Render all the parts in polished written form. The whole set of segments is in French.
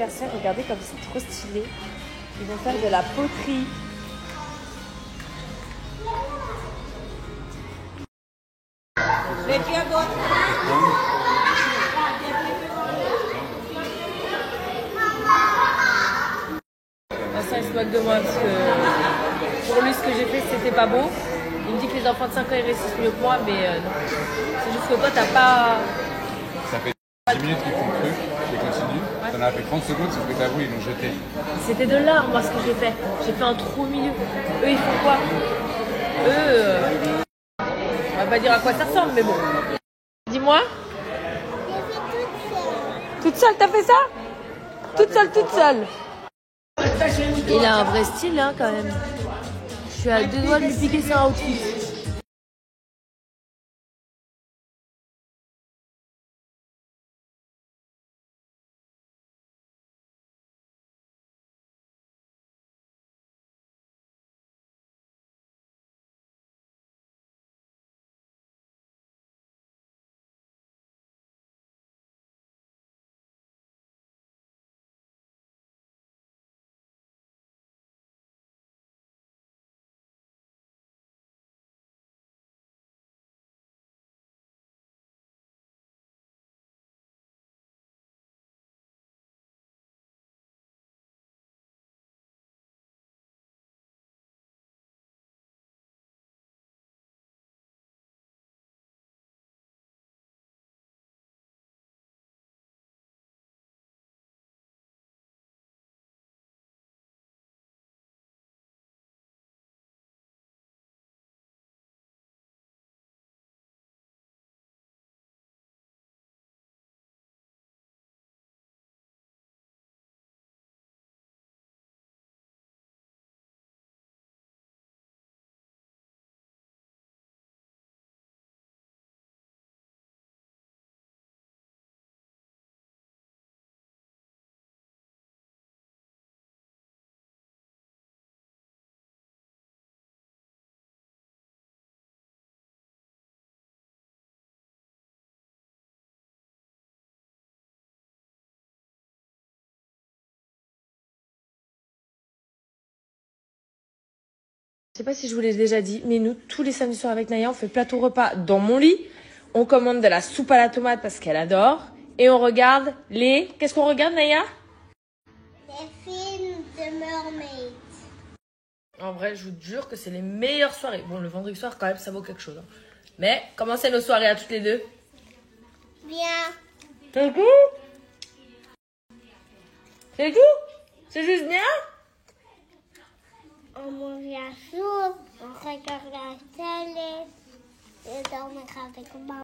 anniversaire, regardez comme c'est trop stylé. Ils vont faire de la poterie. Vincent il se moque de moi parce que pour lui ce que j'ai fait c'était pas beau. Il me dit que les enfants de 5 ans ils réussissent mieux que moi, mais non. C'est juste que toi t'as pas... Ça fait 10 minutes qu'ils font le truc et continuent. Ouais. T'en as fait 30 secondes, sauf que t'avoues, ils l'ont jeté. C'était de l'art, moi, ce que j'ai fait. J'ai fait un trou au milieu. Eux, ils font quoi? Eux, on va pas dire à quoi ça ressemble, mais bon. Dis-moi. J'ai fait Toute seule, t'as fait ça? Toute seule. Il a un vrai style, hein, quand même. Je suis à 2 doigts de lui piquer son outfit. Je sais pas si je vous l'ai déjà dit, mais nous, tous les samedis soirs avec Naya, on fait plateau repas dans mon lit. On commande de la soupe à la tomate parce qu'elle adore. Et on regarde les... Qu'est-ce qu'on regarde, Naya? des films de mermaids. En vrai, je vous jure que c'est les meilleures soirées. Bon, le vendredi soir, quand même, ça vaut quelque chose. Hein. Mais, comment c'est nos soirées à toutes les deux? Bien. C'est tout? C'est tout? C'est juste bien? On mange la soupe, on regarde la télé et dormir avec maman.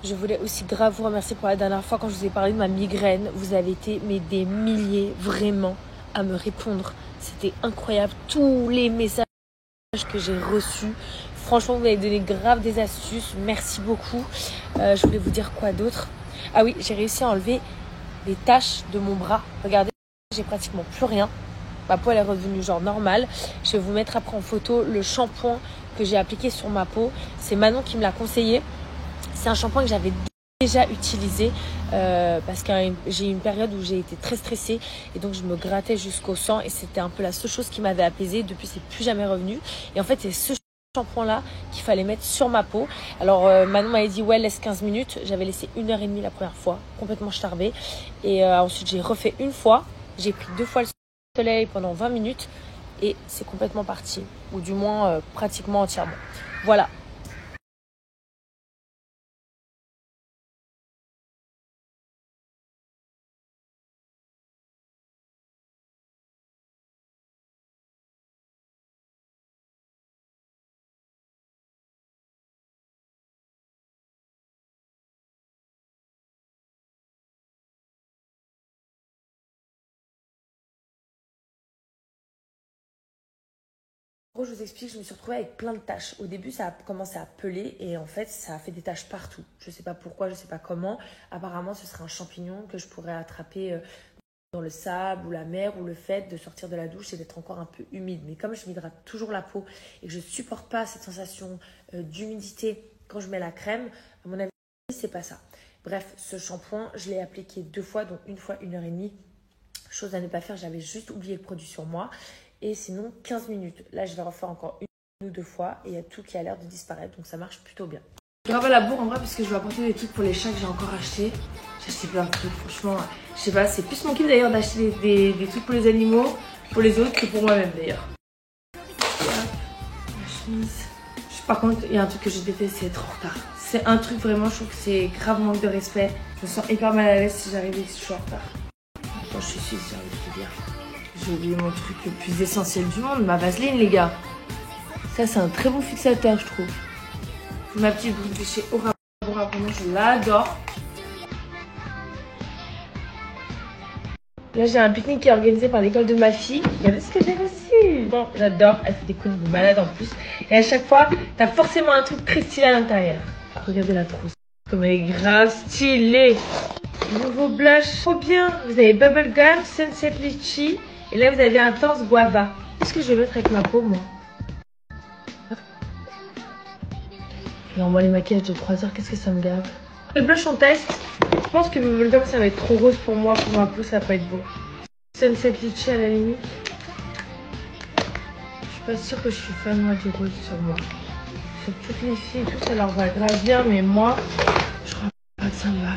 Je voulais aussi grave vous remercier pour la dernière fois quand je vous ai parlé de ma migraine. Vous avez été des milliers vraiment à me répondre. C'était incroyable. Tous les messages que j'ai reçus. Franchement, vous avez donné grave des astuces. Merci beaucoup. Je voulais vous dire quoi d'autre? Ah oui, j'ai réussi à enlever les taches de mon bras. Regardez, j'ai pratiquement plus rien. Ma peau elle est revenue genre normale. Je vais vous mettre après en photo le shampoing que j'ai appliqué sur ma peau. C'est Manon qui me l'a conseillé. C'est un shampoing que j'avais déjà utilisé parce que j'ai eu une période où j'ai été très stressée et donc je me grattais jusqu'au sang et c'était un peu la seule chose qui m'avait apaisée. Depuis, c'est plus jamais revenu. Et en fait, c'est ce shampoing là qu'il fallait mettre sur ma peau. Alors Manon m'avait dit ouais, laisse 15 minutes. J'avais laissé 1h30 la première fois, complètement starbée. Et ensuite, j'ai refait une fois. J'ai pris 2 fois le soleil pendant 20 minutes et c'est complètement parti, ou du moins pratiquement entièrement. Voilà. En gros, je vous explique, je me suis retrouvée avec plein de taches. Au début, ça a commencé à peler et en fait, ça a fait des taches partout. Je ne sais pas pourquoi, je ne sais pas comment. Apparemment, ce serait un champignon que je pourrais attraper dans le sable ou la mer ou le fait de sortir de la douche et d'être encore un peu humide. Mais comme je m'hydrate toujours la peau et que je ne supporte pas cette sensation d'humidité quand je mets la crème, à mon avis, c'est pas ça. Bref, ce shampoing, je l'ai appliqué 2 fois, donc une fois 1h30. Chose à ne pas faire, j'avais juste oublié le produit sur moi. Et sinon, 15 minutes. Là, je vais refaire encore une ou deux fois. Et il y a tout qui a l'air de disparaître. Donc ça marche plutôt bien. Grave à la bourre en vrai parce que je vais apporter des trucs pour les chats que j'ai encore acheté. J'ai acheté plein de trucs, franchement. Je sais pas, c'est plus mon kiff d'ailleurs d'acheter des trucs pour les animaux, pour les autres que pour moi-même d'ailleurs. La chemise. Par contre, il y a un truc que je déteste, c'est être en retard. C'est un truc vraiment, je trouve que c'est grave manque de respect. Je me sens hyper mal à l'aise si j'arrive et si je suis en retard. Quand je suis ici, j'ai envie de te dire. J'ai oublié mon truc le plus essentiel du monde, ma vaseline les gars. Ça c'est un très bon fixateur je trouve. Ma petite boule de chez Aura Bora, vraiment je l'adore. Là j'ai un pique-nique qui est organisé par l'école de ma fille. Regardez ce que j'ai reçu. Bon, j'adore, elle fait des coups de malade en plus. Et à chaque fois, t'as forcément un truc très stylé à l'intérieur. Regardez la trousse. Comme elle est grave stylée. Nouveau blush, trop bien. Vous avez Bubblegum, Sunset Litchi. Et là vous avez Intense Guava. Qu'est-ce que je vais mettre avec ma peau moi? Non, moi les maquillages de 3 heures, qu'est-ce que ça me gave? Le blush on teste. Je pense que Bubblegum ça va être trop rose pour moi, pour ma peau ça va pas être beau. Sunset Litchi à la limite. Je suis pas sûre que je suis fan moi du rose sur moi. Sur toutes les filles et tout ça leur va grave bien, mais moi je crois pas que ça me va.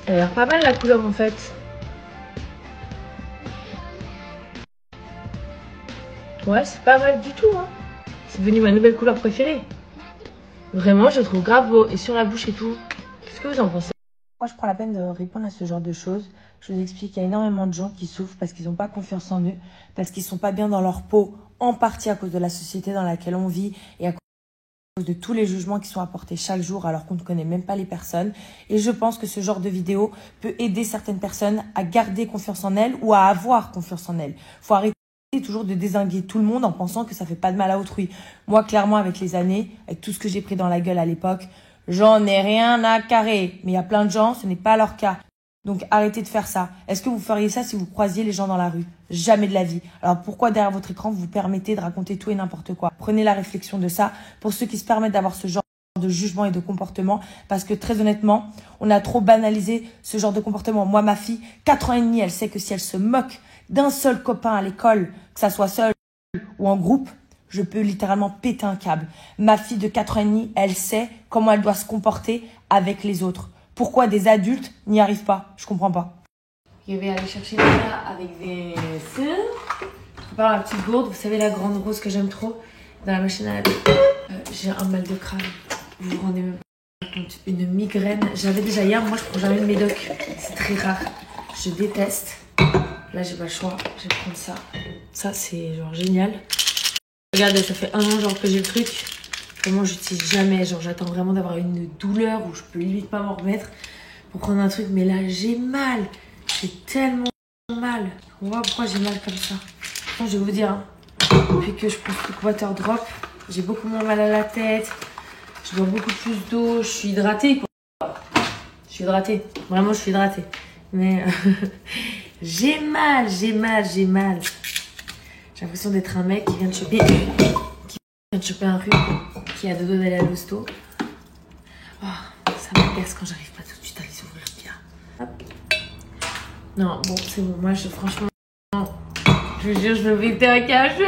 Elle a l'air pas mal la couleur en fait. Ouais, c'est pas mal du tout hein. C'est devenu ma nouvelle couleur préférée. Vraiment, je le trouve grave beau. Et sur la bouche et tout. Qu'est-ce que vous en pensez? Moi, je prends la peine de répondre à ce genre de choses. Je vous explique qu'il y a énormément de gens qui souffrent parce qu'ils n'ont pas confiance en eux, parce qu'ils sont pas bien dans leur peau, en partie à cause de la société dans laquelle on vit et à cause de tous les jugements qui sont apportés chaque jour alors qu'on ne connaît même pas les personnes. Et je pense que ce genre de vidéo peut aider certaines personnes à garder confiance en elles ou à avoir confiance en elles. Faut arrêter toujours de dézinguer tout le monde en pensant que ça fait pas de mal à autrui. Moi, clairement, avec les années, avec tout ce que j'ai pris dans la gueule à l'époque, j'en ai rien à carrer. Mais il y a plein de gens, ce n'est pas leur cas. Donc, arrêtez de faire ça. Est-ce que vous feriez ça si vous croisiez les gens dans la rue? Jamais de la vie. Alors, pourquoi derrière votre écran, vous vous permettez de raconter tout et n'importe quoi? Prenez la réflexion de ça pour ceux qui se permettent d'avoir ce genre de jugement et de comportement, parce que très honnêtement, on a trop banalisé ce genre de comportement. Moi, ma fille, 4 ans et demi, elle sait que si elle se moque d'un seul copain à l'école, que ça soit seul ou en groupe, je peux littéralement péter un câble. Ma fille de 4 ans et demi, elle sait comment elle doit se comporter avec les autres. Pourquoi des adultes n'y arrivent pas? Je comprends pas. Je vais aller chercher ça avec des sœurs. Je prépare la petite gourde, vous savez la grande rose que j'aime trop, dans la machine à laver. J'ai un mal de crâne. Vous vous rendez même pas compte. Une migraine. J'avais déjà hier, moi je prends jamais de médoc. C'est très rare. Je déteste. Là j'ai pas le choix. Je vais prendre ça. Ça c'est genre génial. Regardez, ça fait 1 an genre que j'ai le truc. Vraiment j'utilise jamais. Genre j'attends vraiment d'avoir une douleur où je peux limite pas m'en remettre pour prendre un truc. Mais là j'ai mal. J'ai tellement mal. On voit pourquoi j'ai mal comme ça. Bon, je vais vous dire, hein, depuis que je prends ce water drop, j'ai beaucoup moins mal à la tête. Je bois beaucoup plus d'eau. Je suis hydratée quoi. Je suis hydratée. Vraiment je suis hydratée. Mais j'ai mal. J'ai l'impression d'être un mec qui vient de choper un rhume, qui a deux doigts d'aller à l'hosto. Oh, ça m'agace quand j'arrive pas tout de suite à les ouvrir bien. Hop. Non, bon, c'est bon. Moi, franchement, je vous jure, je vais péter un câble.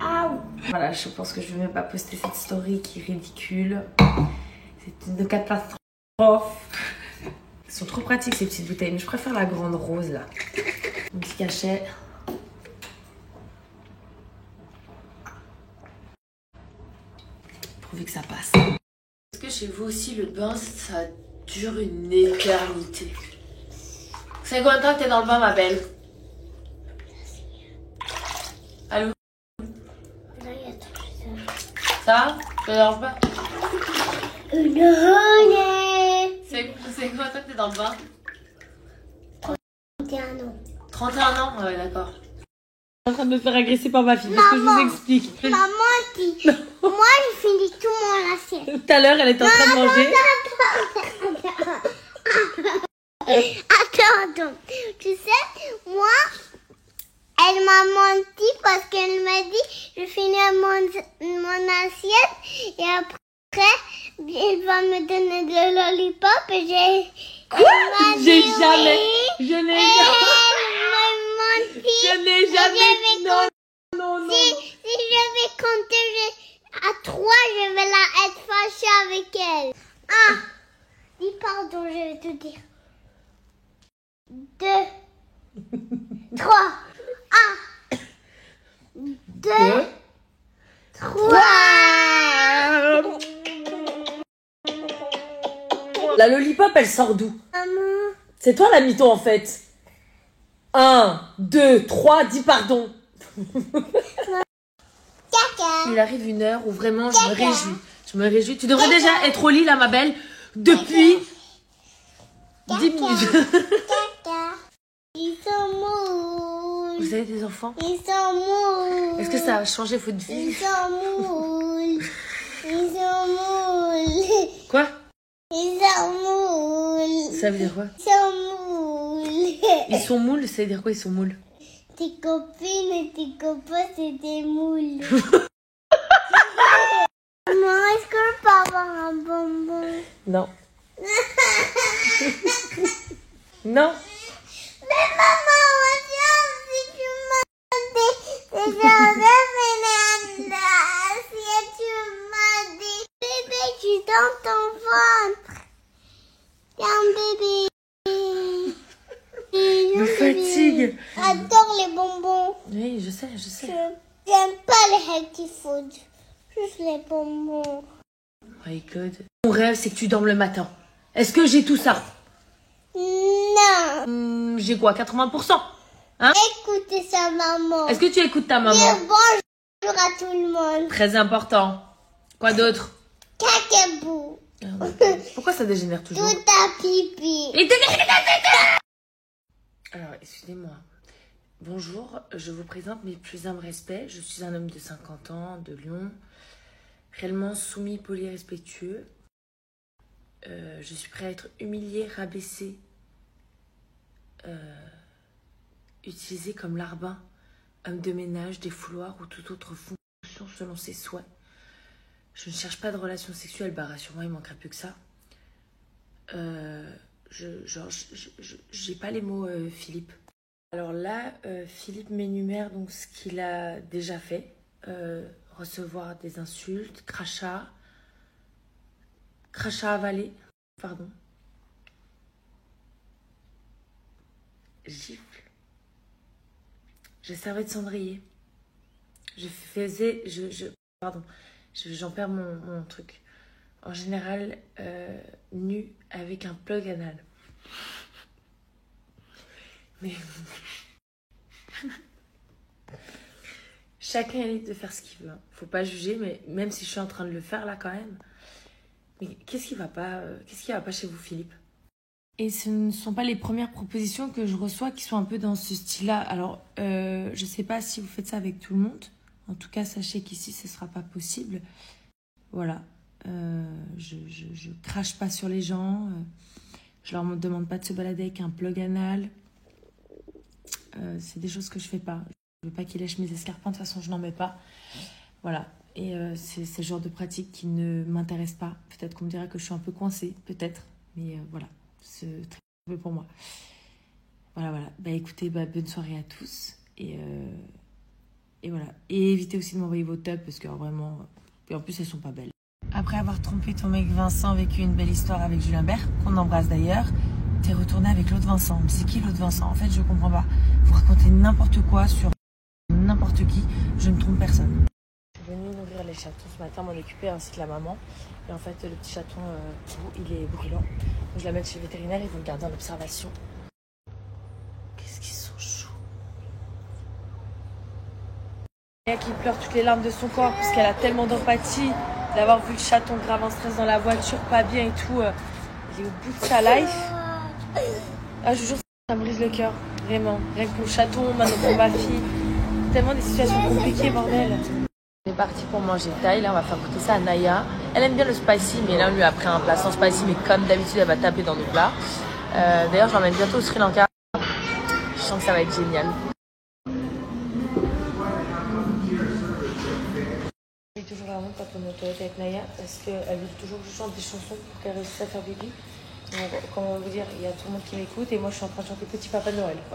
Aouh. Voilà, je pense que je vais même pas poster cette story qui est ridicule. C'est une catastrophe. Elles sont trop pratiques ces petites bouteilles, mais je préfère la grande rose là. Mon petit cachet. Prouver que ça passe. Est-ce que chez vous aussi le bain ça dure une éternité? Vous savez combien de temps que t'es dans le bain ma belle? Allô? Ça va? Tu te déranges pas? C'est combien de temps que t'es dans le bain? 31 ans. 31 ans? Ouais d'accord. Je suis en train de me faire agresser par ma fille, parce que je vous explique. Maman dit, moi je finis tout mon assiette. Tout à l'heure elle était en train de manger. Attends. Tu sais, moi, elle m'a menti parce qu'elle m'a dit je finis mon assiette et après il va me donner de lollipop et j'ai... J'ai jamais... Je n'ai jamais... Je n'ai jamais... Non, non, non. Si je vais compter à 3, je vais être fâchée avec elle. 1. Dis pardon, je vais te dire. 2. 3. 1. 2. 3. La lollipop, elle sort d'où? Maman. C'est toi la mytho en fait. 1, 2, 3, dis pardon. Caca. Il arrive une heure où vraiment je me réjouis. Je me réjouis. Tu devrais déjà être au lit là, ma belle, depuis 10 minutes. Caca. Ils sont moules. Vous avez des enfants? Ils sont moules. Est-ce que ça a changé votre vie? Ils sont moules. Ils sont moules. Quoi? Ils sont moules. Ça veut dire quoi? Ils sont moules. Ils sont moules, ça veut dire quoi ils sont moules? Tes copines et tes copains, c'est des moules. Maman, est-ce que je peux avoir un bonbon? Non. Non. Mais maman, regarde, si tu m'as dit, si je revenais si tu m'as dit, bébé, je suis dans ton ventre. T'es un bébé. Me fatigue. J'adore les bonbons. Oui, je sais, je sais. J'aime pas les healthy food. Juste les bonbons. Oh my God. Mon rêve, c'est que tu dormes le matin. Est-ce que j'ai tout ça? Non. J'ai quoi, 80%? Hein? Écoutez ça, maman. Est-ce que tu écoutes ta maman? Dire bonjour à tout le monde. Très important. Quoi d'autre? Cacabou. Pourquoi ça dégénère toujours? Tout à pipi. Alors, excusez-moi. Bonjour, je vous présente mes plus humbles respects. Je suis un homme de 50 ans, de Lyon, réellement soumis, poli, respectueux. Je suis prêt à être humilié, rabaissé, utilisé comme larbin, homme de ménage, défouloir ou toute autre fonction selon ses souhaits. Je ne cherche pas de relation sexuelle, bah rassure-moi, il manquerait plus que ça. J'ai pas les mots, Philippe. Alors là, Philippe m'énumère donc ce qu'il a déjà fait. Recevoir des insultes, crachats avalé, pardon. Gifle. Je servais de cendrier. J'en perds mon truc. En général, nu avec un plug anal. Mais chacun est libre de faire ce qu'il veut. Hein. Faut pas juger, mais même si je suis en train de le faire là quand même. Mais qu'est-ce qui va pas chez vous, Philippe? Et ce ne sont pas les premières propositions que je reçois qui sont un peu dans ce style-là. Alors, je sais pas si vous faites ça avec tout le monde. En tout cas, sachez qu'ici, ce sera pas possible. Voilà. Je crache pas sur les gens. Je leur demande pas de se balader avec un plug anal. C'est des choses que je fais pas. Je veux pas qu'ils lèchent mes escarpins. De toute façon, je n'en mets pas. Voilà. Et c'est ce genre de pratique qui ne m'intéresse pas. Peut-être qu'on me dira que je suis un peu coincée. Peut-être. Mais voilà. C'est très peu pour moi. Voilà. Bah écoutez, bonne soirée à tous. Et voilà. Et évitez aussi de m'envoyer vos tubs parce que vraiment... Et en plus, elles sont pas belles. Après avoir trompé ton mec Vincent, vécu une belle histoire avec Julien Bert, qu'on embrasse d'ailleurs, t'es retourné avec l'autre Vincent. Mais c'est qui l'autre Vincent? En fait, je comprends pas. Vous racontez n'importe quoi sur n'importe qui. Je ne trompe personne. Je suis venue nourrir les chatons ce matin, m'en occuper ainsi que la maman. Et en fait, le petit chaton, il est brûlant. Donc je l'amène chez le vétérinaire, ils vont le garder en observation. Qu'est-ce qu'ils sont chauds. Léa qui pleure toutes les larmes de son corps parce qu'elle a tellement d'empathie d'avoir vu le chaton grave en stress dans la voiture, pas bien et tout. Il est au bout de sa life. Ah, je vous jure, ça me brise le cœur. Vraiment. Rien que pour le chaton, maintenant pour ma fille. Tellement des situations compliquées, bordel. On est parti pour manger thaï. Là, on va faire goûter ça à Naya. Elle aime bien le spicy, mais là, on lui a pris un plat sans spicy. Mais comme d'habitude, elle va taper dans nos plats. D'ailleurs, je l'emmène bientôt au Sri Lanka. Je sens que ça va être génial. toujours vraiment quand on est aux toilettes avec Naya parce qu'elle veut toujours que je chante des chansons pour qu'elle réussisse à faire pipi. Donc, comment vous dire, il y a tout le monde qui m'écoute et moi je suis en train de chanter Petit Papa Noël. Voilà.